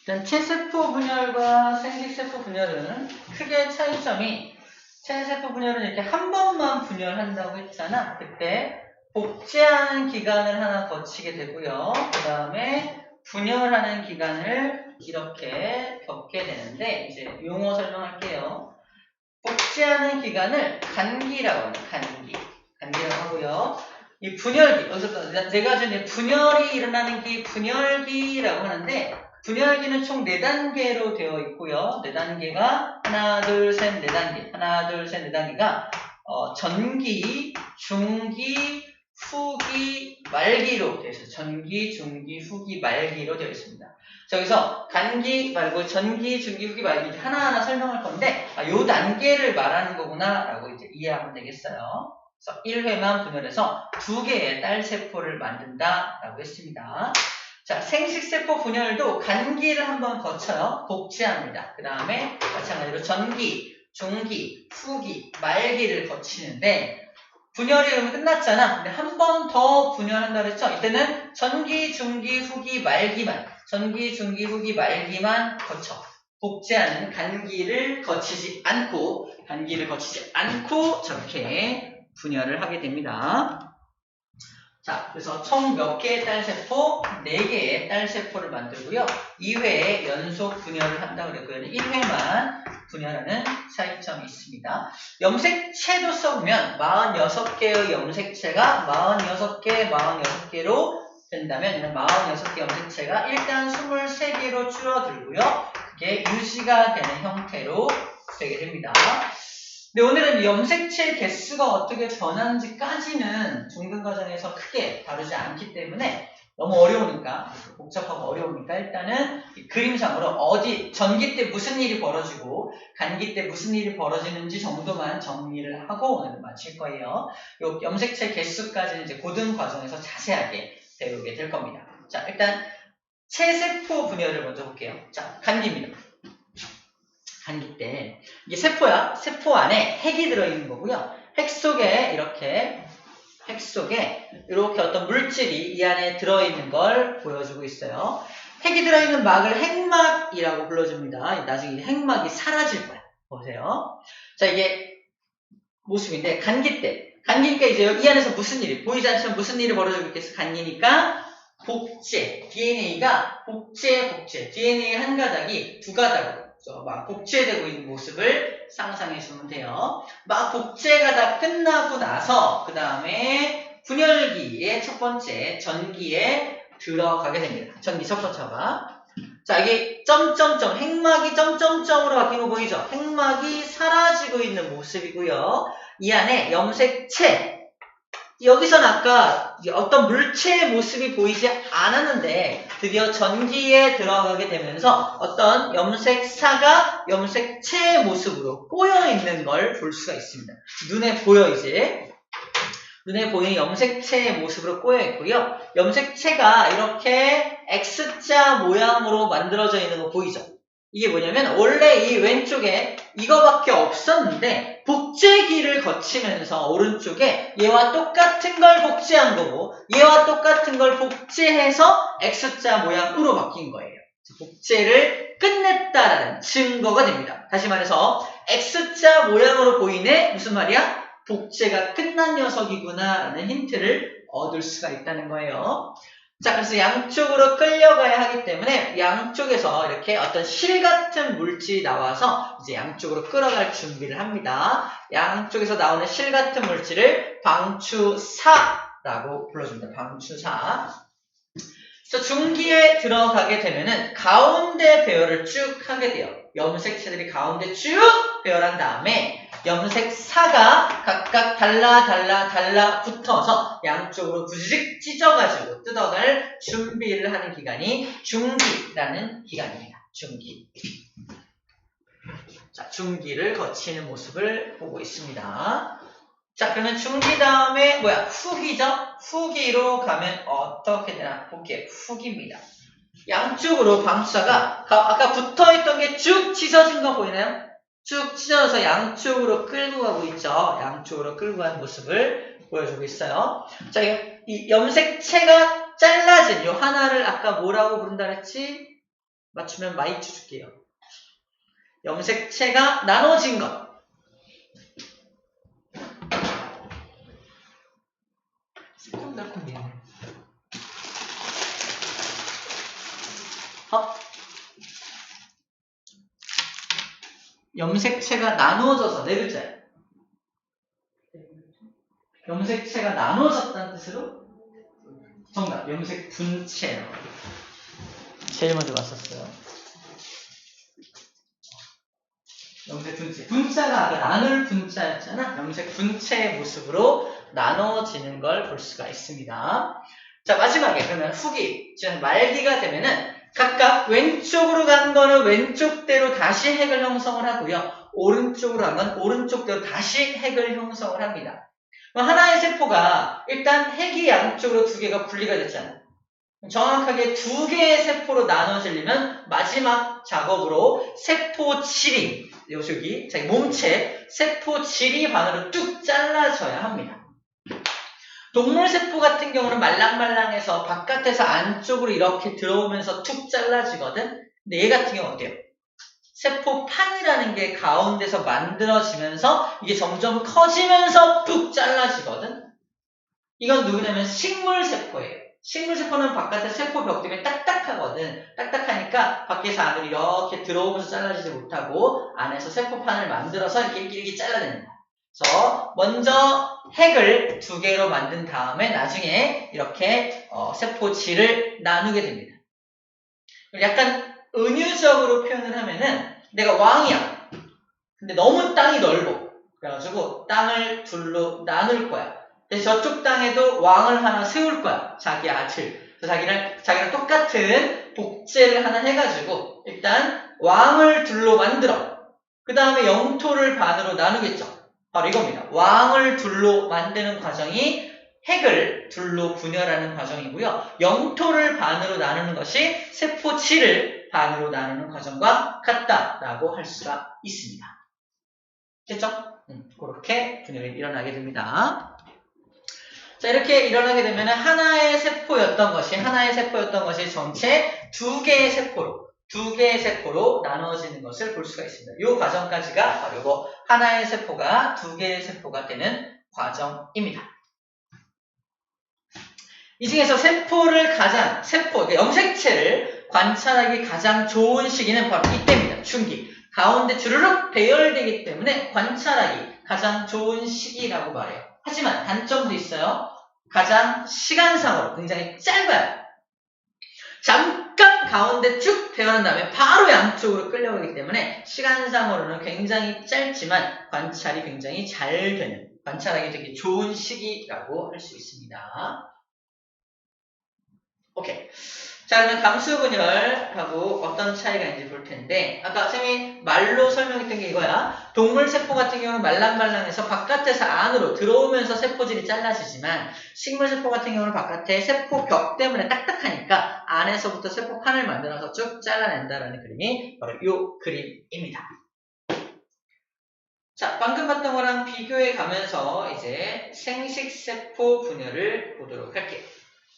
일단 체세포 분열과 생식세포 분열은 크게 차이점이 체세포 분열은 이렇게 한 번만 분열한다고 했잖아. 그때 복제하는 기간을 하나 거치게 되고요. 그 다음에 분열하는 기간을 이렇게 겪게 되는데 이제 용어 설명할게요. 복제하는 기간을 간기라고 합니다. 간기라고 하고요. 이 분열기, 여기서 내가 전에 분열이 일어나는 게 분열기라고 하는데 분열기는 총 4단계로 되어 있고요. 4단계가 하나, 둘, 셋, 4단계. 하나, 둘, 셋, 4단계가 전기, 중기, 후기, 말기로 되어 있어요. 전기, 중기, 후기, 말기로 되어 있습니다. 자, 여기서 간기 말고 전기, 중기, 후기, 말기 하나하나 설명할 건데 요 단계를 말하는 거구나 라고 이제 이해하면 되겠어요. 그래서 1회만 분열해서 2개의 딸세포를 만든다 라고 했습니다. 자, 생식세포 분열도 간기를 한번 거쳐요. 복제합니다. 그 다음에 마찬가지로 전기, 중기, 후기, 말기를 거치는데 분열이 그러면 끝났잖아. 근데 한 번 더 분열한다 그랬죠? 이때는 전기, 중기, 후기, 말기만 전기, 중기, 후기, 말기만 거쳐 복제하는 간기를 거치지 않고 저렇게 분열을 하게 됩니다. 자, 그래서 총 몇 개의 딸세포? 4개의 딸세포를 만들고요. 2회에 연속 분열을 한다고 그랬고요. 1회만 분열하는 차이점이 있습니다. 염색체도 써보면 46개의 염색체가 46개로 된다면 46개 염색체가 일단 23개로 줄어들고요. 그게 유지가 되는 형태로 되게 됩니다. 근데 오늘은 염색체 개수가 어떻게 변하는지까지는 중등과정에서 크게 다루지 않기 때문에 너무 어려우니까, 복잡하고 어려우니까 일단은 그림상으로 어디 전기 때 무슨 일이 벌어지고 간기 때 무슨 일이 벌어지는지 정도만 정리를 하고 오늘 마칠 거예요. 요 염색체 개수까지는 이제 고등과정에서 자세하게 배우게 될 겁니다. 자, 일단 체세포 분열을 먼저 볼게요. 자, 간기입니다. 간기 때 이게 세포야. 세포 안에 핵이 들어있는 거고요. 핵 속에 어떤 물질이 이 안에 들어있는 걸 보여주고 있어요. 핵이 들어있는 막을 핵막이라고 불러줍니다. 나중에 핵막이 사라질 거야. 보세요. 자, 이게 모습인데 간기니까 이제 이 안에서 무슨 일이 보이지 않지만 무슨 일이 벌어지고 있겠어? 간기니까 복제, DNA가 복제, DNA 한 가닥이 두 가닥으로 막 복제되고 있는 모습을 상상해 주면 돼요. 막 복제가 다 끝나고 나서 그 다음에 분열기의 첫 번째 전기에 들어가게 됩니다. 전기 첫 번째가 자, 이게 점점점 핵막이 점점점으로 바뀐 거 보이죠? 핵막이 사라지고 있는 모습이고요. 이 안에 염색체 여기서는 아까 어떤 물체의 모습이 보이지 않았는데 드디어 전기에 들어가게 되면서 어떤 염색사가 염색체의 모습으로 꼬여있는 걸 볼 수가 있습니다. 눈에 보여 이제. 눈에 보이는 염색체의 모습으로 꼬여있고요. 염색체가 이렇게 X자 모양으로 만들어져 있는 거 보이죠? 이게 뭐냐면 원래 이 왼쪽에 이거밖에 없었는데 복제기를 거치면서 오른쪽에 얘와 똑같은 걸 복제한 거고 얘와 똑같은 걸 복제해서 X자 모양으로 바뀐 거예요. 복제를 끝냈다라는 증거가 됩니다. 다시 말해서 X자 모양으로 보이네? 무슨 말이야? 복제가 끝난 녀석이구나 라는 힌트를 얻을 수가 있다는 거예요. 자, 그래서 양쪽으로 끌려가야 하기 때문에 양쪽에서 이렇게 어떤 실 같은 물질이 나와서 이제 양쪽으로 끌어갈 준비를 합니다. 양쪽에서 나오는 실 같은 물질을 방추사라고 불러줍니다. 방추사. 그래서 중기에 들어가게 되면은 가운데 배열을 쭉 하게 돼요. 염색체들이 가운데 쭉 배열한 다음에 염색사가 각각 달라 붙어서 양쪽으로 부지직 찢어가지고 뜯어갈 준비를 하는 기간이 중기라는 기간입니다. 중기. 자, 중기를 거치는 모습을 보고 있습니다. 자, 그러면 중기 다음에 후기죠? 후기로 가면 어떻게 되나 볼게요. 후기입니다. 양쪽으로 방추사가 아까 붙어있던 게 쭉 찢어진 거 보이나요? 쭉 찢어져서 양쪽으로 끌고 가고 있죠. 양쪽으로 끌고 가는 모습을 보여주고 있어요. 자, 이 염색체가 잘라진 요 하나를 아까 뭐라고 부른다 그랬지? 맞추면 마이쮸 줄게요. 염색체가 나눠진 것. 염색체가 나누어져서 네 글자예요. 염색체가 나누어졌다는 뜻으로 정답. 염색 분체. 제일 먼저 봤었어요. 염색 분체. 분자가 아까 나눌 분자였잖아. 염색 분체의 모습으로 나눠지는 걸 볼 수가 있습니다. 자, 마지막에 그러면 후기, 즉 말기가 되면은 각각 왼쪽으로 간 거는 왼쪽대로 다시 핵을 형성을 하고요. 오른쪽으로 간 건 오른쪽대로 다시 핵을 형성을 합니다. 하나의 세포가 일단 핵이 양쪽으로 두 개가 분리가 됐잖아요. 정확하게 두 개의 세포로 나눠지려면 마지막 작업으로 세포 질이, 여기 자기 몸체 세포 질이 반으로 뚝 잘라져야 합니다. 동물 세포 같은 경우는 말랑말랑해서 바깥에서 안쪽으로 이렇게 들어오면서 툭 잘라지거든. 근데 얘 같은 경우 어때요? 세포판이라는 게 가운데서 만들어지면서 이게 점점 커지면서 뚝 잘라지거든. 이건 누구냐면 식물세포예요. 식물세포는 바깥에 세포벽 때문에 딱딱하거든. 딱딱하니까 밖에서 안으로 이렇게 들어오면서 잘라지지 못하고 안에서 세포판을 만들어서 이렇게 길게 잘라냅니다. 그래서 먼저 핵을 두 개로 만든 다음에 나중에 이렇게 세포질을 나누게 됩니다. 약간 은유적으로 표현을 하면은 내가 왕이야. 근데 너무 땅이 넓어. 그래가지고 땅을 둘로 나눌 거야. 그래서 저쪽 땅에도 왕을 하나 세울 거야. 자기 아들. 그래서 자기랑 똑같은 복제를 하나 해가지고 일단 왕을 둘로 만들어. 그 다음에 영토를 반으로 나누겠죠. 바로 이겁니다. 왕을 둘로 만드는 과정이 핵을 둘로 분열하는 과정이고요. 영토를 반으로 나누는 것이 세포질을 반으로 나누는 과정과 같다라고 할 수가 있습니다. 됐죠? 그렇게 분열이 일어나게 됩니다. 자, 이렇게 일어나게 되면 하나의 세포였던 것이 전체 두 개의 세포로 나누어지는 것을 볼 수가 있습니다. 이 과정까지가 바로 이거 하나의 세포가 두 개의 세포가 되는 과정입니다. 이 중에서 염색체를 관찰하기 가장 좋은 시기는 바로 이때입니다. 춘기. 가운데 주르륵 배열되기 때문에 관찰하기 가장 좋은 시기라고 말해요. 하지만 단점도 있어요. 가장 시간상으로 굉장히 짧아요. 잠깐 가운데 쭉 배열한 다음에 바로 양쪽으로 끌려오기 때문에 시간상으로는 굉장히 짧지만 관찰이 굉장히 잘 되는, 관찰하기 되게 좋은 시기라고 할 수 있습니다. 오케이. 자, 그러면 감수분열하고 어떤 차이가 있는지 볼 텐데, 아까 쌤이 말로 설명했던 게 이거야. 동물 세포 같은 경우는 말랑말랑해서 바깥에서 안으로 들어오면서 세포질이 잘라지지만, 식물 세포 같은 경우는 바깥에 세포벽 때문에 딱딱하니까 안에서부터 세포판을 만들어서 쭉 잘라낸다라는 그림이 바로 이 그림입니다. 자, 방금 봤던 거랑 비교해 가면서 이제 생식세포 분열을 보도록 할게요.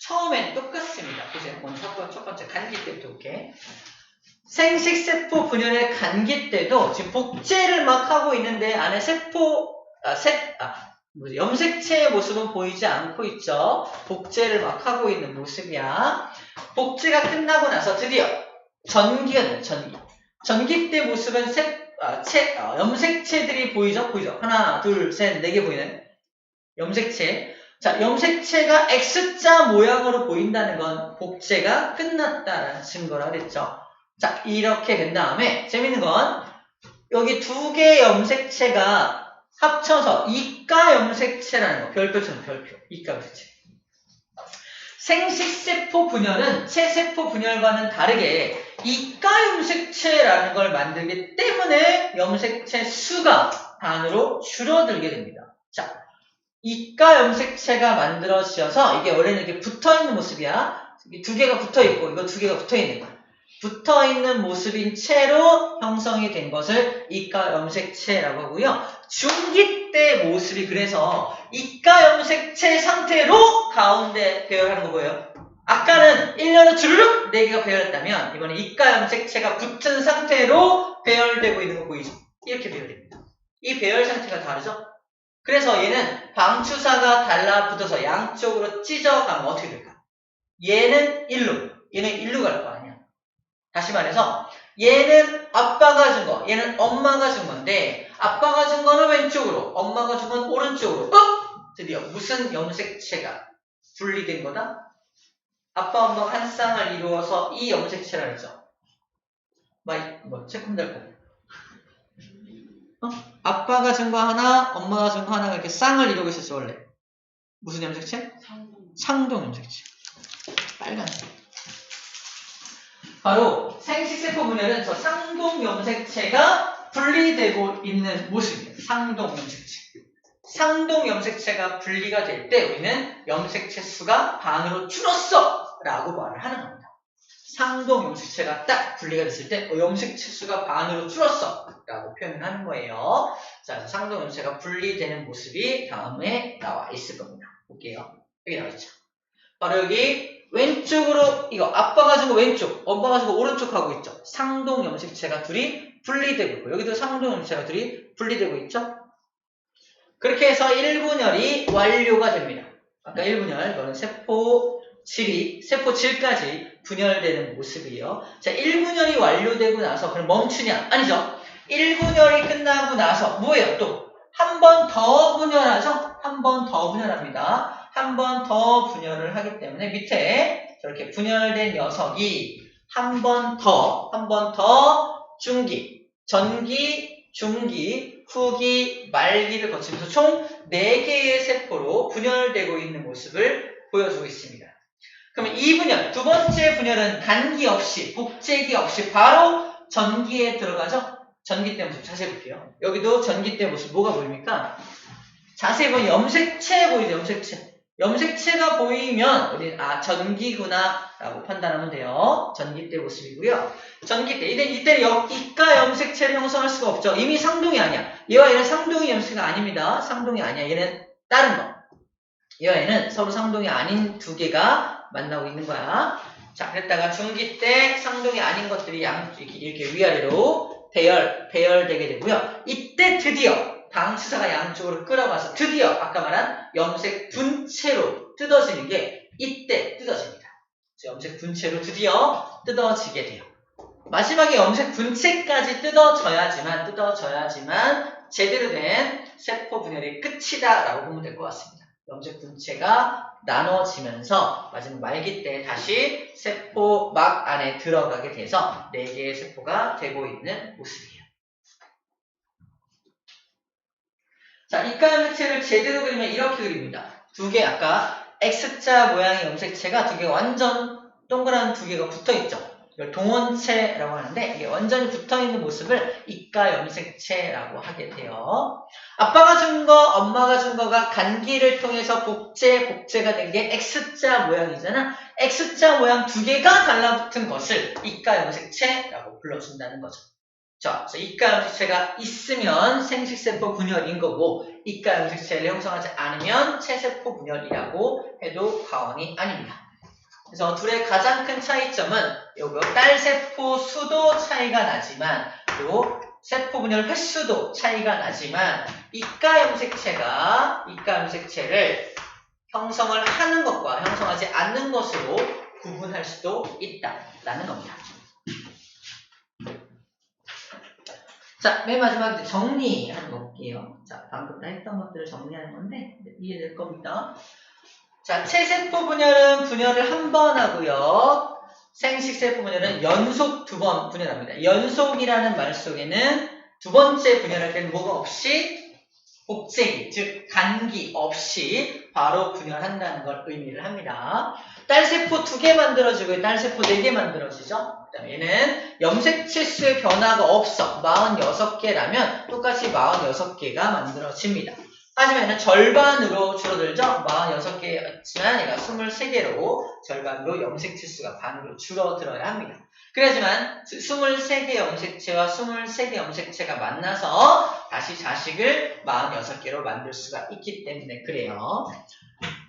처음엔 똑같습니다. 보세요. 먼저 첫 번째 간기 때부터 볼게. 생식세포 분열의 간기 때도 지금 복제를 막 하고 있는데 안에 염색체의 모습은 보이지 않고 있죠. 복제를 막 하고 있는 모습이야. 복제가 끝나고 나서 드디어 전기가 나요. 전기 때 모습은 염색체들이 보이죠? 하나, 둘, 셋, 네 개 보이네. 염색체. 자, 염색체가 X자 모양으로 보인다는 건 복제가 끝났다라는 증거라 그랬죠. 자, 이렇게 된 다음에 재밌는 건 여기 두 개의 염색체가 합쳐서 이가 염색체라는 거. 별표처럼 별표. 이가 염색체. 생식세포 분열은 체세포 분열과는 다르게 이가 염색체라는 걸 만들기 때문에 염색체 수가 반으로 줄어들게 됩니다. 자, 이가 염색체가 만들어져서 이게 원래는 이렇게 붙어있는 모습이야. 두 개가 붙어있고 이거 두 개가 붙어있는 거야. 붙어있는 모습인 채로 형성이 된 것을 이가 염색체라고 하고요. 중기 때 모습이 그래서 이가 염색체 상태로 가운데 배열하는 거 보여요? 아까는 1년에 주르륵 4개가 배열했다면 이번에 이가 염색체가 붙은 상태로 배열되고 있는 거 보이죠? 이렇게 배열됩니다. 이 배열 상태가 다르죠? 그래서 얘는 방추사가 달라붙어서 양쪽으로 찢어가면 어떻게 될까? 얘는 일로, 얘는 일로 갈 거 아니야. 다시 말해서 얘는 아빠가 준 거, 얘는 엄마가 준 건데 아빠가 준 거는 왼쪽으로, 엄마가 준 건 오른쪽으로. 드디어 무슨 염색체가 분리된 거다? 아빠, 엄마가 한 쌍을 이루어서 이 염색체라 그랬죠. 새콤달콤. 아빠가 준 거 하나, 엄마가 준 거 하나가 이렇게 쌍을 이루고 있었죠, 원래. 무슨 염색체? 상동 염색체. 빨간색. 바로 생식세포 분열은 저 상동 염색체가 분리되고 있는 모습이에요. 상동 염색체. 상동 염색체가 분리가 될 때 우리는 염색체 수가 반으로 줄었어! 라고 말을 하는 겁니다. 상동 염색체가 딱 분리가 됐을 때 염색체 수가 반으로 줄었어! 라고 표현을 하는 거예요. 자, 상동 염색체가 분리되는 모습이 다음에 나와 있을 겁니다. 볼게요. 여기 나와 있죠. 바로 여기 왼쪽으로 이거 아빠가 준 거 왼쪽, 엄마가 준 거 오른쪽 하고 있죠. 상동 염색체가 둘이 분리되고 있고 여기도 상동 염색체가 둘이 분리되고 있죠. 그렇게 해서 1분열이 완료가 됩니다. 아까 1분열, 이거는 세포 7까지 분열되는 모습이에요. 자, 1분열이 완료되고 나서 그럼 멈추냐? 아니죠. 1분열이 끝나고 나서 뭐예요? 또 한 번 더 분열하죠? 한 번 더 분열합니다. 한 번 더 분열을 하기 때문에 밑에 저렇게 분열된 녀석이 한 번 더 중기, 전기, 중기, 후기, 말기를 거치면서 총 4개의 세포로 분열되고 있는 모습을 보여주고 있습니다. 그러면 이 분열, 두 번째 분열은 단기 없이, 복제기 없이 바로 전기에 들어가죠? 전기 때 모습 자세히 볼게요. 여기도 전기 때 모습 뭐가 보입니까? 자세히 보면 염색체 보이죠? 염색체. 염색체가 보이면 우리는 전기구나 라고 판단하면 돼요. 전기 때 모습이고요. 전기 때 이때 이가 염색체를 형성할 수가 없죠. 이미 상동이 아니야. 얘와 얘는 상동이 염색체가 아닙니다. 상동이 아니야. 얘는 다른 거. 얘와 얘는 서로 상동이 아닌 두 개가 만나고 있는 거야. 자, 그랬다가 중기 때 상동이 아닌 것들이 이렇게 위아래로 배열되게 되고요. 이때 드디어 방추사가 양쪽으로 끌어가서 드디어 아까 말한 염색 분체로 뜯어지는 게 이때 뜯어집니다. 염색 분체로 드디어 뜯어지게 돼요. 마지막에 염색 분체까지 뜯어져야지만 제대로 된 세포 분열이 끝이다 라고 보면 될 것 같습니다. 염색 분체가 나눠지면서 마지막 말기 때 다시 세포 막 안에 들어가게 돼서 4개의 세포가 되고 있는 모습이에요. 자, 이가 염색체를 제대로 그리면 이렇게 그립니다. 두 개, 아까 X자 모양의 염색체가 두 개가 완전 동그란 두 개가 붙어있죠. 이걸 동원체라고 하는데 이게 완전히 붙어있는 모습을 이가 염색체라고 하게 돼요. 아빠가 준 거, 엄마가 준 거가 간기를 통해서 복제가 된 게 X자 모양이잖아. X자 모양 두 개가 달라붙은 것을 이가 염색체라고 불러준다는 거죠. 자, 이가 염색체가 있으면 생식세포 분열인 거고 이가 염색체를 형성하지 않으면 체세포 분열이라고 해도 과언이 아닙니다. 그래서 둘의 가장 큰 차이점은 요거 딸세포 수도 차이가 나지만 또 세포 분열 횟수도 차이가 나지만 이가 염색체를 형성을 하는 것과 형성하지 않는 것으로 구분할 수도 있다라는 겁니다. 자, 맨 마지막에 정리하는 거 볼게요. 자, 방금 다 했던 것들을 정리하는 건데 이해될 겁니다. 자, 체세포 분열은 분열을 한 번 하고요. 생식세포 분열은 연속 2번 분열합니다. 연속이라는 말 속에는 두 번째 분열할 때는 뭐가 없이 복제기, 즉 간기 없이 바로 분열한다는 걸 의미를 합니다. 딸세포 2개 만들어지고 딸세포 4개 만들어지죠. 그다음에 얘는 염색체 수의 변화가 없어. 46개라면 똑같이 46개가 만들어집니다. 하지만 얘는 절반으로 줄어들죠. 46개였지만 얘가 23개로 절반으로 염색체 수가 반으로 줄어들어야 합니다. 그렇지만 23개 염색체와 23개 염색체가 만나서 다시 자식을 46개로 만들 수가 있기 때문에 그래요.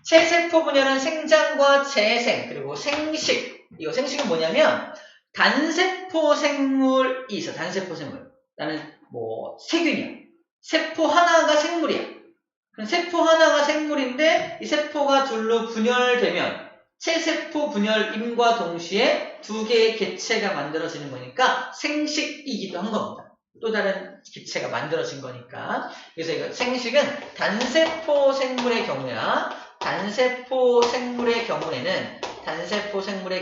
체세포 분열은 생장과 재생, 그리고 생식. 이거 생식은 뭐냐면, 단세포 생물이 있어, 단세포 생물. 나는 뭐, 세균이야. 세포 하나가 생물이야. 그럼 세포 하나가 생물인데, 이 세포가 둘로 분열되면, 체세포 분열임과 동시에 두 개의 개체가 만들어지는 거니까, 생식이기도 한 겁니다. 또 다른 기체가 만들어진 거니까. 그래서 이거 생식은 단세포 생물의 경우야. 단세포 생물의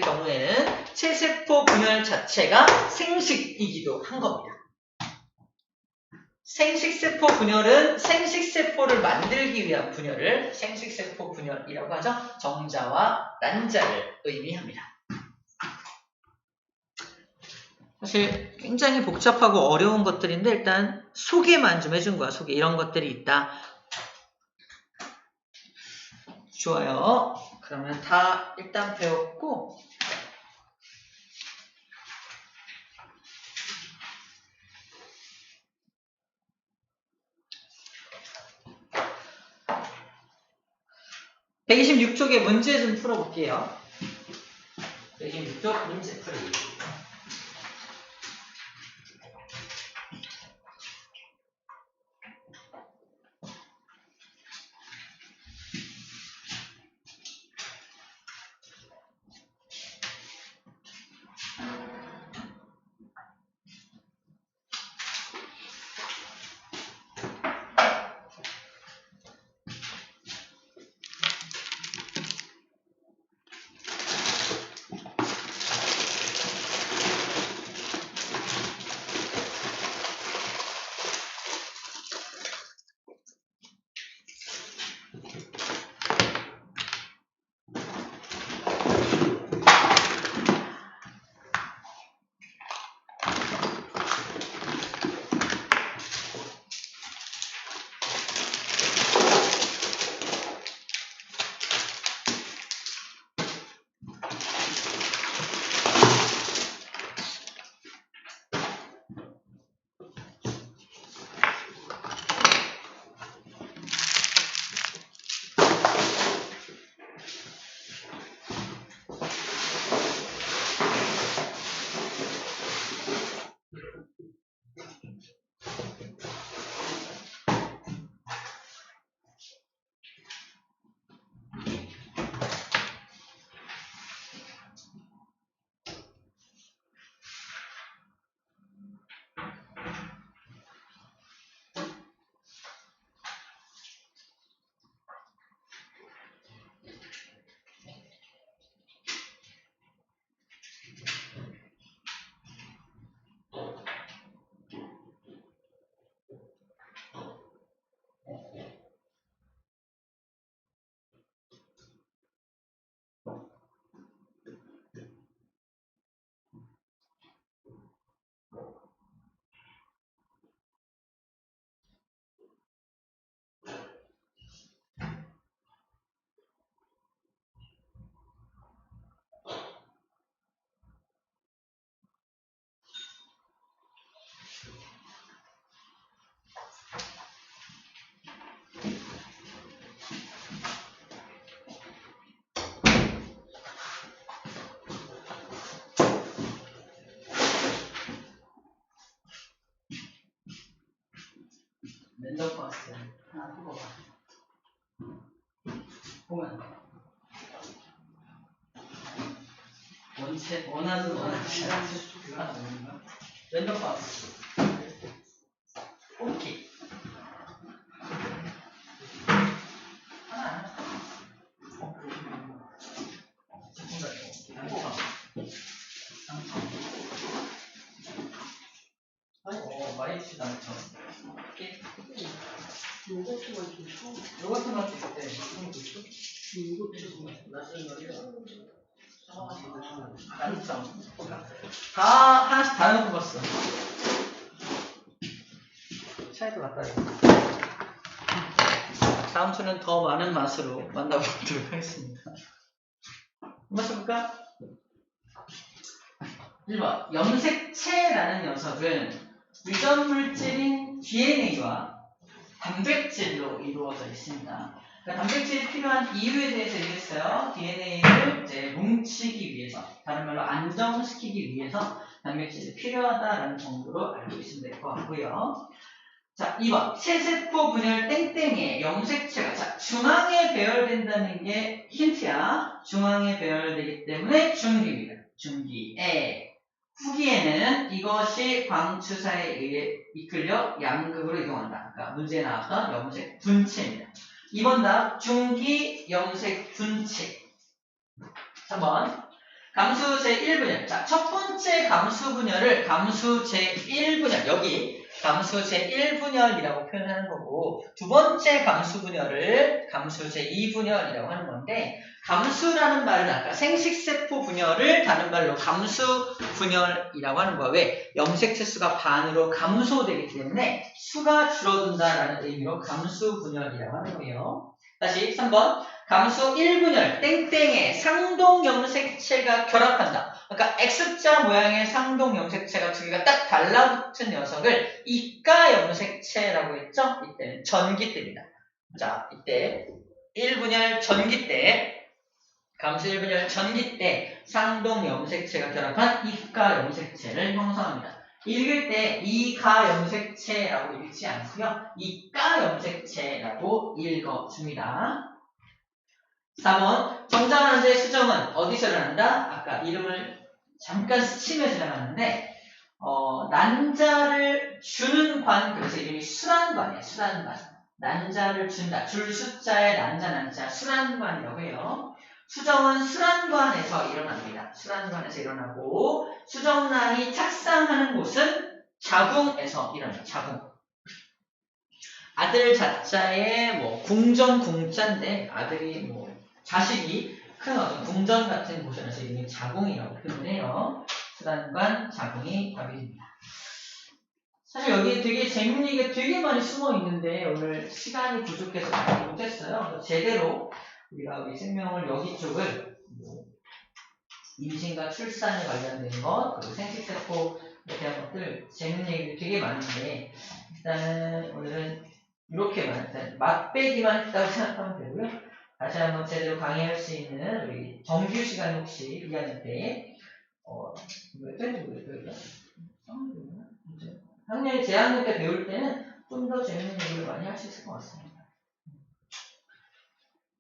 경우에는 체세포 분열 자체가 생식이기도 한 겁니다. 생식세포 분열은 생식세포를 만들기 위한 분열을 생식세포 분열이라고 하죠. 정자와 난자를 의미합니다. 사실 굉장히 복잡하고 어려운 것들인데 일단 소개만 좀 해준 거야. 소개. 이런 것들이 있다. 좋아요. 그러면 다 일단 배웠고 (126쪽의) 문제 좀 풀어볼게요. 126쪽 문제 풀이. 랜덤 박스 하나 뽑아봐. 보면 원하지 않는 랜덤 박스 뽑기 하나 마이치 당첨. 요거트 맛도 있대. 당첨. 다 하나씩 다 넣고 봤어. 차이도 같다. 다음 주는 더 많은 맛으로 만나보도록 하겠습니다. 한번 해볼까? 1번. 염색체라는 녀석은 유전물질인 DNA와 단백질로 이루어져 있습니다. 그러니까 단백질이 필요한 이유에 대해서 얘기했어요. DNA를 이제 뭉치기 위해서, 다른 말로 안정시키기 위해서 단백질이 필요하다라는 정도로 알고 있으면 될 것 같고요. 자, 2번. 체세포 분열 땡땡의 염색체가, 자, 중앙에 배열된다는 게 힌트야. 중앙에 배열되기 때문에 중기입니다. 중기에. 후기에는 이것이 광추사에 의해 이끌려 양극으로 이동한다. 그러니까 문제에 나왔던 염색 분체입니다. 2번 답 중기 염색 분체. 3번 감수 제1분열. 자, 첫 번째 감수 분열을 감수 제1분열, 여기 감수 제1분열이라고 표현하는 거고, 두 번째 감수 분열을 감수 제2분열이라고 하는 건데, 감수라는 말은 아까 생식세포 분열을 다른 말로 감수 분열이라고 하는 거야. 왜? 염색체 수가 반으로 감소되기 때문에 수가 줄어든다라는 의미로 감수 분열이라고 하는 거예요. 다시 3번. 감수 1분열 땡땡에 상동 염색체가 결합한다. 그러니까 X자 모양의 상동 염색체가 두 개가 딱 달라붙은 녀석을 이가 염색체라고 했죠? 이때는 전기 때입니다. 자, 이때 1분열 전기 때, 감수 1분열 전기 때 상동 염색체가 결합한 이가 염색체를 형성합니다. 읽을 때 이가 염색체라고 읽지 않고요. 이가 염색체라고 읽어줍니다. 4번 정장하는 자의 수정은 어디서 일어난다? 아까 이름을 잠깐 스치면서 일어났는데 난자를 주는 관, 그래서 이름이 수란관이에요. 수란관. 난자를 준다. 줄 숫자에 난자 수란관이라고 해요. 수정은 수란관에서 일어납니다. 수란관에서 일어나고 수정란이 착상하는 곳은 자궁에서 일어나요. 자궁. 아들 자자에 뭐 궁전 궁자인데 아들이 뭐 자식이 큰 어떤 궁전 같은 곳이라서 이름이 자궁이라고 표현해요. 수란관 자궁이 답입니다. 사실 여기 되게 재밌는 게 되게 많이 숨어 있는데 오늘 시간이 부족해서 많이 못했어요. 제대로 우리가 우리 생명을 여기 쪽을 뭐 임신과 출산에 관련된 것, 그리고 생식세포에 대한 것들 재밌는 얘기들이 되게 많은데 일단은 오늘은 이렇게만 일단 맛배기만 했다고 생각하면 되고요. 다시 한번 제대로 강의할 수 있는 우리 정규 시간 혹시 2학년 때 몇 회인지 모르겠어요. 학년이 재학년 때 배울 때는 좀 더 재밌는 얘기를 많이 할 수 있을 것 같습니다.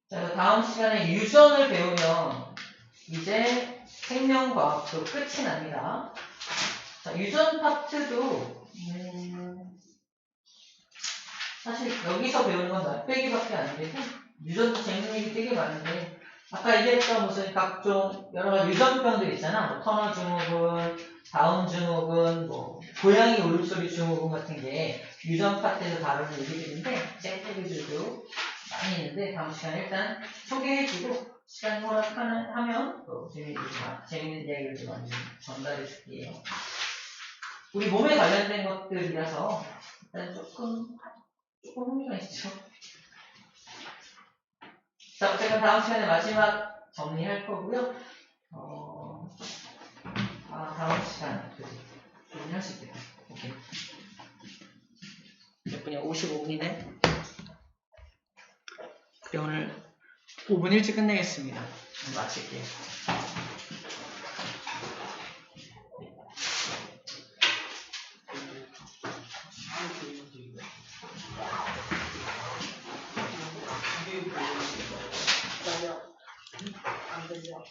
자, 다음 시간에 유전을 배우면 이제 생명과학도 끝이 납니다. 자, 유전 파트도 사실 여기서 배우는 건 맛배기밖에 안 되고 유전도 재밌는 얘기 되게 많은데 아까 얘기했던 무슨 각종 여러 가지 유전병들 있잖아. 뭐 터너 증후군, 다운 증후군, 뭐 고양이 울음소리 증후군 같은 게 유전 파트에서 다루는 얘기들인데 쟁쟁이들도 많이 있는데 다음 시간에 일단 소개해주고 시간 허락하면 또 재밌는 이야기를 좀 많이 전달해 줄게요. 우리 몸에 관련된 것들이라서 일단 조금 흥미가 있죠. 자, 제가 다음 시간에 마지막 정리할 거고요. 다음 시간 정리할 수 있겠다. 오케이. 몇 분이야? 55분이네. 그래, 오늘 5분 일찍 끝내겠습니다. 마칠게요. 안 들려.